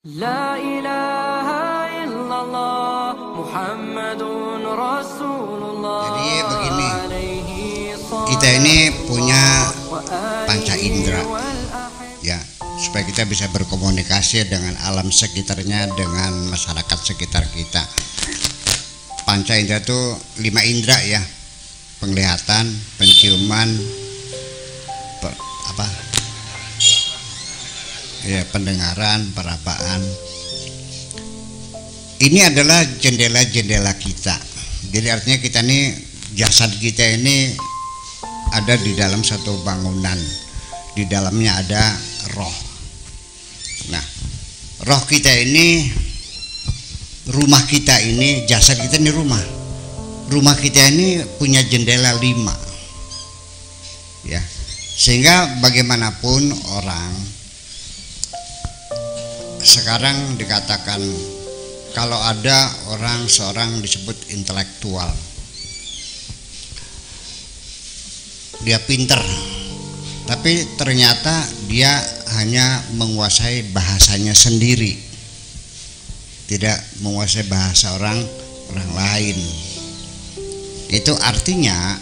La ilaha illallah Muhammadun Rasulullah. Jadi begini, kita ini punya panca indera ya, supaya kita bisa berkomunikasi dengan alam sekitarnya, dengan masyarakat sekitar kita. Panca indera itu 5 indera ya: penglihatan, penciuman, pendengaran, perabaan. Ini adalah jendela-jendela kita. Jadi artinya kita ini, jasad kita ini ada di dalam satu bangunan. Di dalamnya ada roh. Nah, roh kita ini, rumah kita ini, jasad kita ini rumah. Rumah kita ini punya jendela 5. Ya. Sehingga bagaimanapun orang sekarang dikatakan, kalau ada seorang disebut intelektual, dia pinter, tapi ternyata dia hanya menguasai bahasanya sendiri, tidak menguasai bahasa orang lain. Itu artinya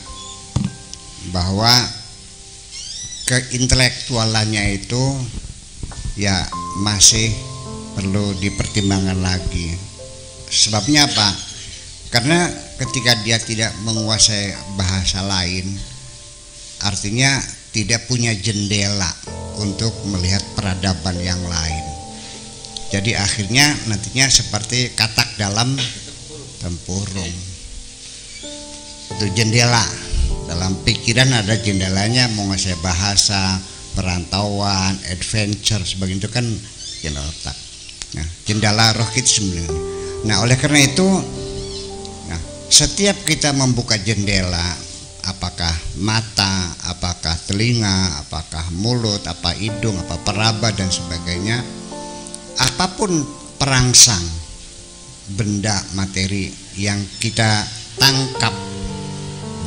bahwa keintelektualannya itu ya masih perlu dipertimbangkan lagi. Sebabnya apa? Karena ketika dia tidak menguasai bahasa lain, artinya tidak punya jendela untuk melihat peradaban yang lain. Jadi akhirnya nantinya seperti katak dalam tempurung. Itu jendela. Dalam pikiran ada jendelanya, menguasai bahasa, perantauan, adventure, sebagainya itu kan jendela otak. Nah, jendela roh kita sebenarnya. Nah, oleh karena itu, setiap kita membuka jendela, apakah mata, apakah telinga, apakah mulut, apa hidung, apa peraba dan sebagainya, apapun perangsang benda materi yang kita tangkap,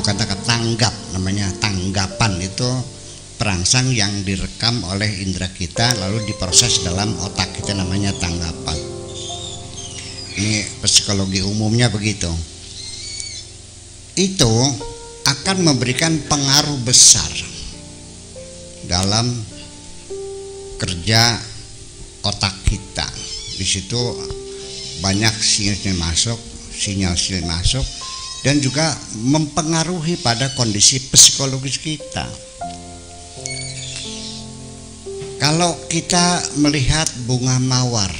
bukan tanggap, namanya tanggapan, itu perangsang yang direkam oleh indera kita lalu diproses dalam otak kita, namanya tanggapan. Ini psikologi umumnya begitu. Itu akan memberikan pengaruh besar dalam kerja otak kita. Di situ banyak sinyal-sinyal masuk dan juga mempengaruhi pada kondisi psikologis kita. Kalau kita melihat bunga mawar,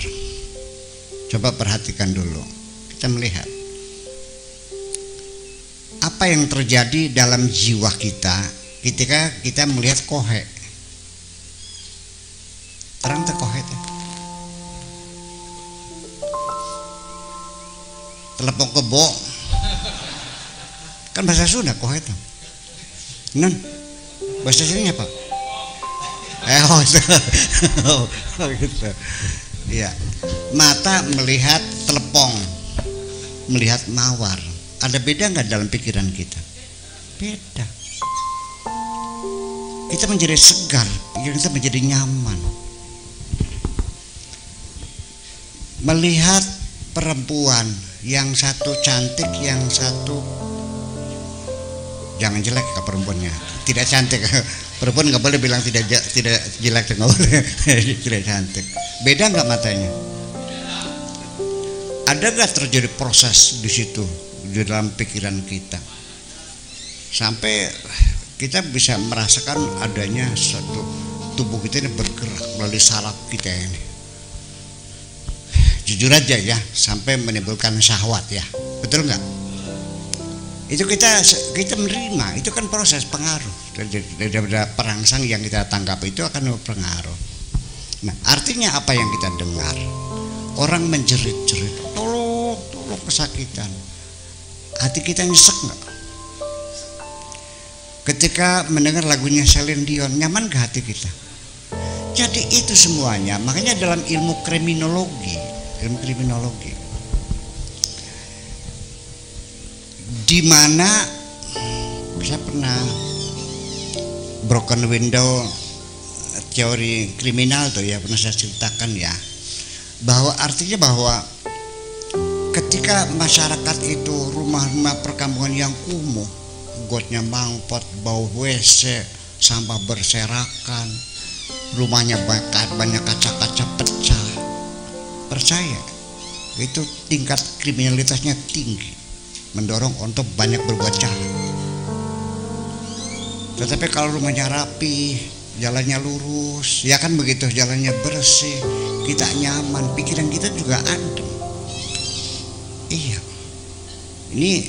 coba perhatikan dulu. Kita melihat apa yang terjadi dalam jiwa kita ketika kita melihat kohe. Terang teh kohe teh. Telepon kebo. Kan bahasa Sunda kohe teh. Non, bahasa Sundanya apa? Gitu. Ya, mata melihat telepong, melihat mawar. Ada beda nggak dalam pikiran kita? Beda. Kita menjadi segar, pikiran kita menjadi nyaman. Melihat perempuan, yang satu cantik, yang satu jangan jelek ke perempuannya, tidak cantik. Perempuan nggak boleh bilang tidak jelek, nggak boleh. Tidak cantik. Beda nggak matanya? Ada nggak terjadi proses di situ di dalam pikiran kita sampai kita bisa merasakan adanya suatu tubuh kita ini bergerak melalui saraf kita ini. Jujur aja ya, sampai menimbulkan syahwat ya, betul nggak? Itu kita menerima, itu kan proses pengaruh dari perangsang yang kita tangkap, itu akan berpengaruh. Nah, artinya apa yang kita dengar? Orang menjerit-jerit, tolong kesakitan. Hati kita nyesek nggak? Ketika mendengar lagunya Celine Dion, nyaman ke hati kita? Jadi itu semuanya, makanya dalam ilmu kriminologi, di mana saya pernah broken window teori kriminal tuh ya, pernah saya ceritakan ya. bahwa artinya bahwa ketika masyarakat itu rumah-rumah perkampungan yang kumuh, gotnya mangkot, bau WC, sampah berserakan, rumahnya banyak kaca-kaca pecah, percaya itu tingkat kriminalitasnya tinggi, mendorong untuk banyak berbuat jahat. Tetapi kalau rumahnya rapi, jalannya lurus, ya kan begitu, jalannya bersih, kita nyaman, pikiran kita juga adem. Iya, ini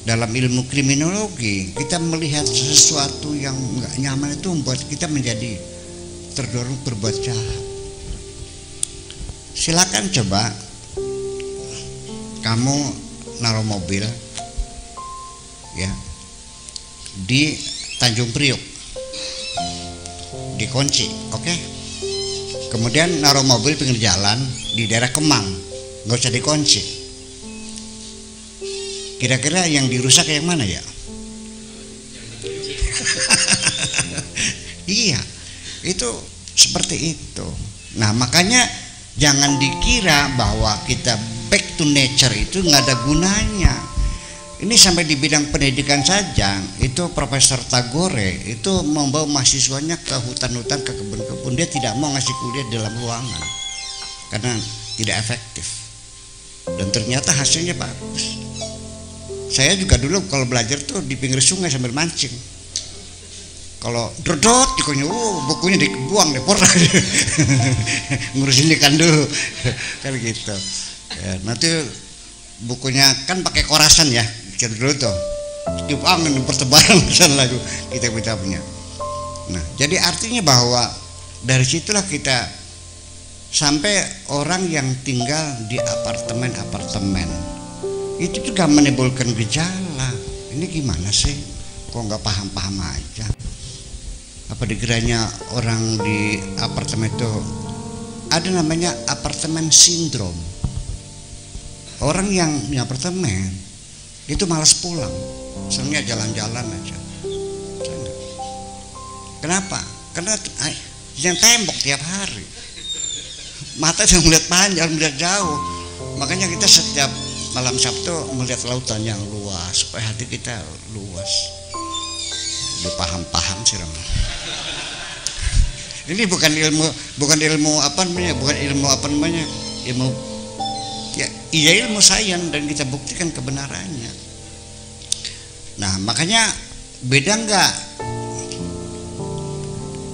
dalam ilmu kriminologi kita melihat sesuatu yang nggak nyaman itu membuat kita menjadi terdorong berbuat jahat. Silakan coba kamu naruh mobil ya di Tanjung Priok, dikunci, oke? Kemudian naruh mobil pinggir jalan di daerah Kemang, nggak usah dikunci. Kira-kira yang dirusak yang mana ya? Iya, itu seperti itu. Nah makanya jangan dikira bahwa kita back to nature itu nggak ada gunanya. Ini sampai di bidang pendidikan saja, itu Profesor Tagore itu membawa mahasiswanya ke hutan-hutan, ke kebun-kebun. Dia tidak mau ngasih kuliah dalam ruangan karena tidak efektif. Dan ternyata hasilnya bagus. Saya juga dulu kalau belajar tuh di pinggir sungai sambil mancing. Kalau drodot dikunyah, bukunya dibuang deh, ngurusin ikan dulu, kan gitu. Ya, nanti bukunya kan pakai korasan ya, dulu tuh, dibuang dan pertebaran lagu kita punya. Nah, jadi artinya bahwa dari situlah kita sampai orang yang tinggal di apartemen itu juga menimbulkan gejala. Ini gimana sih? Kok nggak paham-paham aja? Apa dikiranya orang di apartemen itu ada namanya apartemen sindrom. Orang yang di apartemen itu malas pulang, senangnya jalan-jalan aja. Kenapa? Karena yang tembok tiap hari, mata sudah melihat panjang, melihat jauh. Makanya kita setiap malam Sabtu melihat lautan yang luas supaya hati kita luas. Paham-paham sih Ram. Ini bukan ilmu apa namanya, ilmu ya, iya ilmu sains dan kita buktikan kebenarannya. Nah makanya beda nggak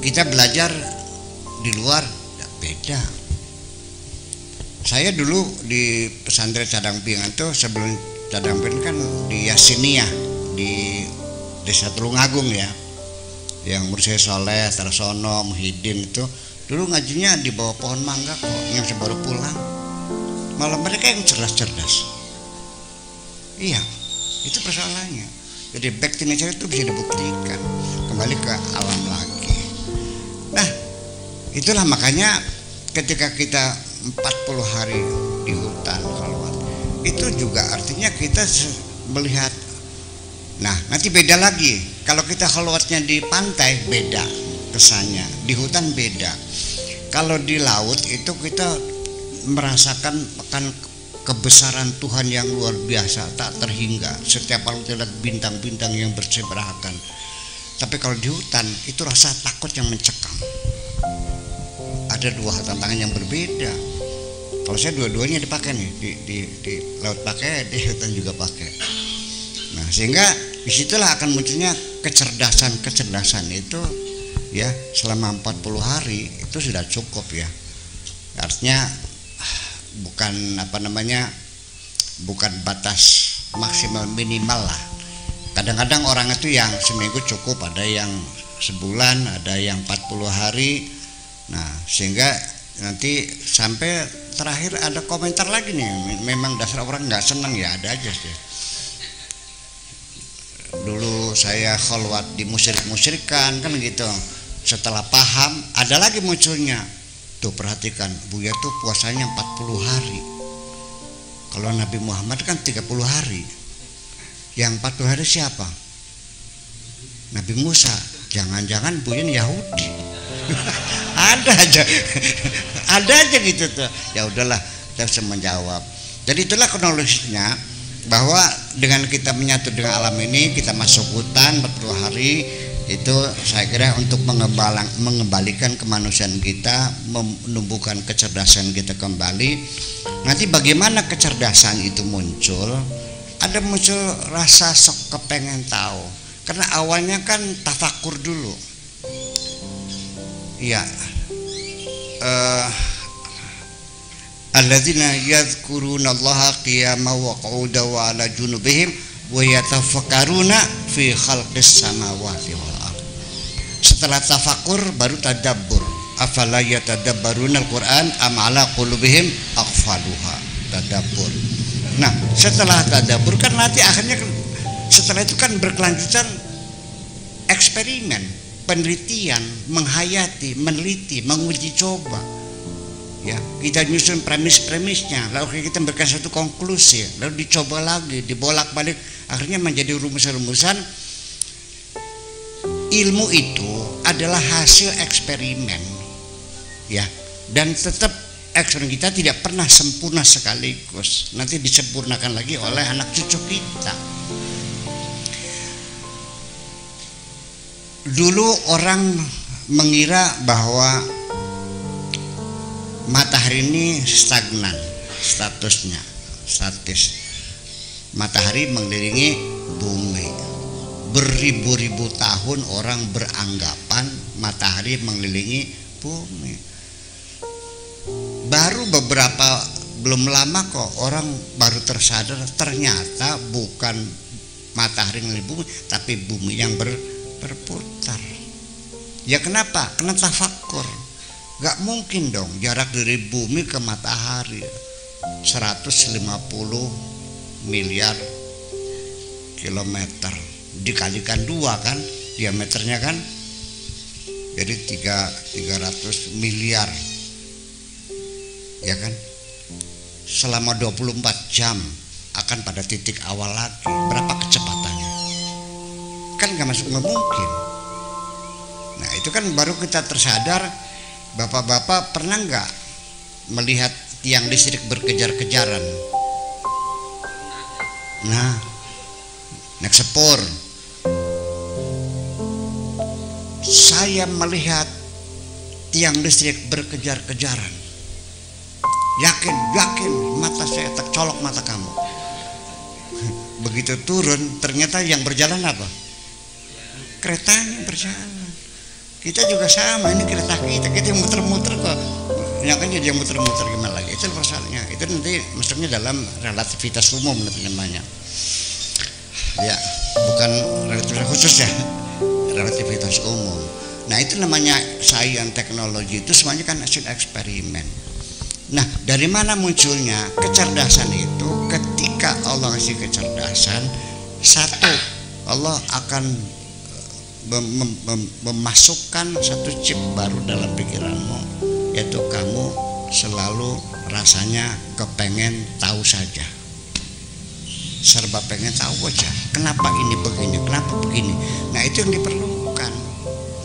kita belajar di luar? Ya, beda. Saya dulu di pesantren Cadang Pingan tuh, sebelum Cadang Pingan kan di Yasinia di Desa Tulungagung ya, yang murid saya Soleh, Tarsono, Muhyiddin itu dulu ngajinya di bawah pohon mangga kok, yang saya baru pulang. Malah mereka yang cerdas-cerdas. Iya, itu persoalannya. Jadi back to nature itu bisa dibuktikan, kembali ke alam lagi. Nah, itulah makanya ketika kita 40 hari di hutan khalwat, itu juga artinya kita melihat. Nah, nanti beda lagi. Kalau kita khalwatnya di pantai beda kesannya, di hutan beda. Kalau di laut itu kita merasakan akan kebesaran Tuhan yang luar biasa, tak terhingga. Setiap malam kita lihat bintang-bintang yang berseberakan. Tapi kalau di hutan itu rasa takut yang mencekam. Ada dua tantangan yang berbeda. Kalau saya dua-duanya dipakai nih, di laut pakai, di hutan juga pakai. Nah, sehingga disitulah akan munculnya kecerdasan itu ya, selama 40 hari itu sudah cukup ya. Artinya bukan bukan batas maksimal minimal lah. Kadang-kadang orang itu yang seminggu cukup, ada yang sebulan, ada yang 40 hari. Nah, sehingga nanti sampai terakhir ada komentar lagi nih, memang dasar orang nggak senang ya, ada aja sih. Dulu saya khalwat di musyrik-musyrikan kan gitu. Setelah paham ada lagi munculnya. Tuh perhatikan, Buya tuh puasanya 40 hari. Kalau Nabi Muhammad kan 30 hari. Yang 40 hari siapa? Nabi Musa. Jangan-jangan Buya Yahudi. ada aja ada aja gitu tuh. Ya udahlah, kita bisa menjawab. Jadi itulah kronologisnya, bahwa dengan kita menyatu dengan alam ini, kita masuk hutan 40 hari, itu saya kira untuk mengembalikan kemanusiaan kita, menumbuhkan kecerdasan kita kembali. Nanti bagaimana kecerdasan itu muncul? Ada muncul rasa sok kepengen tahu, karena awalnya kan tafakur dulu. Ya, alladzina yadhkurunallaha qiyaman wa qu'udan wa 'ala junubihim wa yatafakkaruna fi khalqis samawati wal ardh. Setelah tafakur baru tadabbur. Afala yatadabbaruna al-Qur'an am 'ala qulubihim aqfaluha. Tadabbur. Nah, setelah tadabbur kan nanti akhirnya setelah itu kan berkelanjutan eksperimen, penelitian, menghayati, meneliti, menguji coba. Ya, kita nyusun premis-premisnya, lalu kita memberikan satu konklusi, lalu dicoba lagi, dibolak-balik, akhirnya menjadi rumus-rumusan. Ilmu itu adalah hasil eksperimen, ya, dan tetap eksperimen kita tidak pernah sempurna sekaligus, nanti disempurnakan lagi oleh anak cucu kita. Dulu orang mengira bahwa matahari ini stagnan, statusnya statis. Matahari mengelilingi bumi. Beribu-ribu tahun orang beranggapan matahari mengelilingi bumi. Baru belum lama kok orang baru tersadar ternyata bukan matahari mengelilingi bumi, tapi bumi yang berputar. Ya kenapa? Karena tafakur. Gak mungkin dong jarak dari bumi ke matahari 150 miliar kilometer, dikalikan 2 kan diameternya kan, jadi 300 miliar, ya kan. Selama 24 jam akan pada titik awal lagi. Berapa kecepatannya? Kan gak mungkin. Nah itu kan baru kita tersadar. Bapak-bapak pernah nggak melihat tiang listrik berkejar-kejaran? Nah, naik sepur. Saya melihat tiang listrik berkejar-kejaran. Yakin, mata saya tercolok mata kamu. Begitu turun, ternyata yang berjalan apa? Keretanya berjalan. Kita juga sama, ini kereta kita muter-muter kok. Ya kan jadi muter-muter gimana lagi? Itu persoalannya. Itu nanti masuknya dalam relativitas umum nanti namanya. Ya, bukan relativitas khusus ya. Relativitas umum. Nah, itu namanya sains teknologi, itu semuanya kan hasil eksperimen. Nah, dari mana munculnya kecerdasan itu? Ketika Allah kasih kecerdasan, satu, Allah akan memasukkan satu chip baru dalam pikiranmu, yaitu kamu selalu rasanya kepengen tahu saja, serba pengen tahu aja, kenapa ini begini, kenapa begini. Nah itu yang diperlukan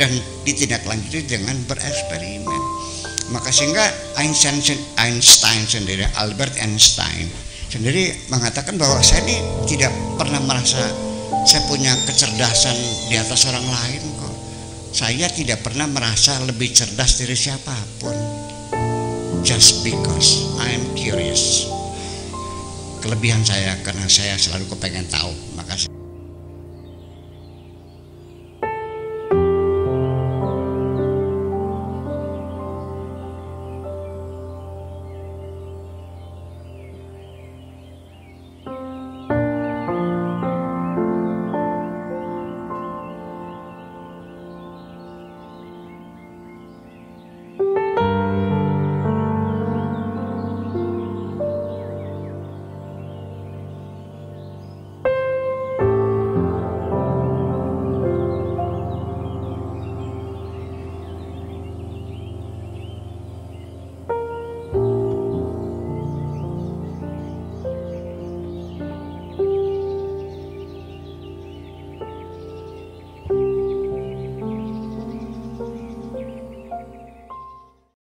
dan ditindaklanjuti dengan bereksperimen. Maka sehingga Einstein sendiri, Albert Einstein sendiri mengatakan bahwa saya ini tidak pernah merasa saya punya kecerdasan di atas orang lain kok. Saya tidak pernah merasa lebih cerdas dari siapapun. Just because I'm curious. Kelebihan saya karena saya selalu kepengen tahu. Makasih.